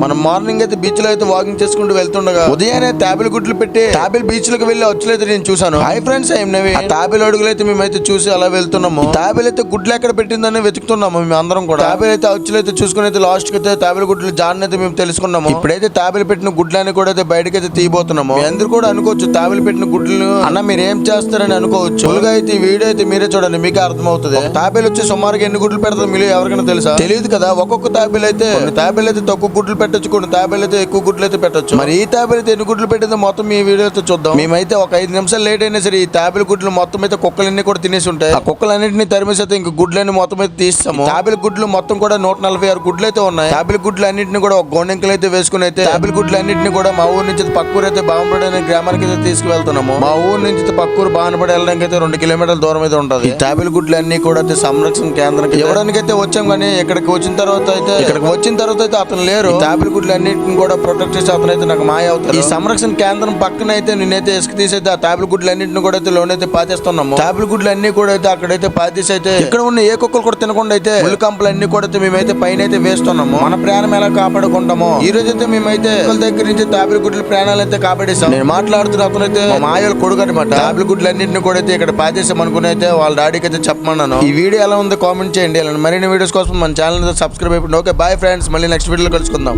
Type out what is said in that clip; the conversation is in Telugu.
మనం మార్నింగ్ అయితే బీచ్ లో అయితే వాకింగ్ చేసుకుంటూ వెళ్తుండగా ఉదయాన్నే తాబేలు గుడ్లు పెట్టి తాబేలు బీచ్ లకు వెళ్లి వచ్చులైతే నేను చూసాను. హై ఫ్రెండ్స్, తాబేలు అడుగులు అయితే మేమైతే చూసి అలా వెళ్తున్నాము. తాబేలు అయితే గుడ్లు ఎక్కడ పెట్టిందని వెతుకుతున్నాము మేము అందరం కూడా. తాబేలు అయితే వచ్చులైతే చూసుకుని అయితే లాస్ట్ కి అయితే తాబేలు గుడ్లు జాన్ అయితే మేము తెలుసుకున్నాము. ఇప్పుడైతే తాబేలు పెట్టిన గుడ్లని కూడా అయితే బయటకైతే తీయబోతున్నాము. అందరూ కూడా అనుకోవచ్చు తాబేలు పెట్టిన గుడ్లను అన్న మీరు ఏం చేస్తారని అనుకోవచ్చు. ఫుల్గా అయితే ఈ వీడియో అయితే మీరే చూడండి, మీకే అర్థమవుతుంది. తాబేలు వచ్చి సుమారుగా ఎన్ని గుడ్లు పెడతారు మీరు ఎవరికైనా తెలుసా? తెలియదు కదా. ఒక్కొక్క తాబేలు అయితే తక్కువ గుడ్లు పెట్టొచ్చు, కొన్ని తాబేలు అయితే ఎక్కువ గుడ్లు అయితే పెట్టొచ్చు. మరి ఈ తాబేలు అయితే ఎన్ని గుడ్లు పెట్టిందో మొత్తం మీ వీడియో అయితే చూద్దాం. మేమైతే ఒక 5 నిమిషాలు లేట్ అయినా సరే ఈ తాబేలు గుడ్లు మొత్తం అయితే కుక్కలన్నీ కూడా తినేసి ఉంటాయి. ఆ కుక్కలన్నింటినీ తరిమేసి అయితే ఇంక గుడ్లన్నీ మొత్తం అయితే తీస్తాము. తాబేలు గుడ్లు మొత్తం కూడా 146 గుడ్లు అయితే ఉన్నాయి. తాబేలు గుడ్లు అన్నింటినీ కూడా ఒక గోడెంకలు అయితే వేసుకుని అయితే తాబేలు గుడ్లు అన్నింటినీ కూడా మా ఊరు నుంచి పక్కూరు అయితే బావనపడి అనే గ్రామానికి అయితే తీసుకువెళ్తున్నాము. మా ఊరు నుంచి పక్కూరు బావనపడి వెళ్ళడానికి అయితే 2 కిలోమీటర్ల దూరం అయితే ఉంటుంది. ఈ తాబేలు గుడ్లు అన్ని కూడా అయితే సంరక్షణ కేంద్రానికి ఇవ్వడానికి అయితే వచ్చాం. కానీ ఇక్కడికి వచ్చిన తర్వాత అయితే అతను లేరు. తాబేలు గుడ్లు అన్నింటిని కూడా ప్రొటెక్ట్ చేసి అతను అయితే నాకు మాయ అవుతారు. ఈ సంరక్షణ కేంద్రం పక్కన అయితే నేనైతే ఇసుక తీసైతే ఆ తాబేలు గుడ్లు అన్నింటిని కూడా అయితే లోన్ అయితే పాతేస్తున్నాము. తాబేలు గుడ్లు అన్ని కూడా అయితే అక్కడైతే పాతేసి అయితే ఇక్కడ ఉన్న ఏ కుక్కలు కూడా తినకుండా అయితే ముళ్ళు కంపలు అన్ని కూడా అయితే మేమైతే పైన అయితే వేస్తున్నాము. మన ప్రాణం ఎలా కాపాడుకుంటామో ఈ రోజు అయితే మేమైతే కుక్కల దగ్గర నుంచి తాబేలు గుడ్ల ప్రాణాలు అయితే కాపాడేసాం. నేను మాట్లాడుతున్న అతను అయితే మా మాయల కొడుకు అనమాట. తాబేలు గుడ్లు అన్నింటిని కూడా అయితే ఇక్కడ పాతేసాం అనుకుని అయితే వాళ్ళ డాడీకి అయితే చెప్పమన్నాను. ఈ వీడియో ఎలా ఉందో కామెంట్ చేయండి. మరిన్ని వీడియోస్ కోసం మన ఛానల్ సబ్స్క్రైబ్ అయిపోయింది. ఓకే, బాయ్ ఫ్రెండ్స్, మళ్ళీ నెక్స్ట్ వీడియోలో కలుసుకుందాం.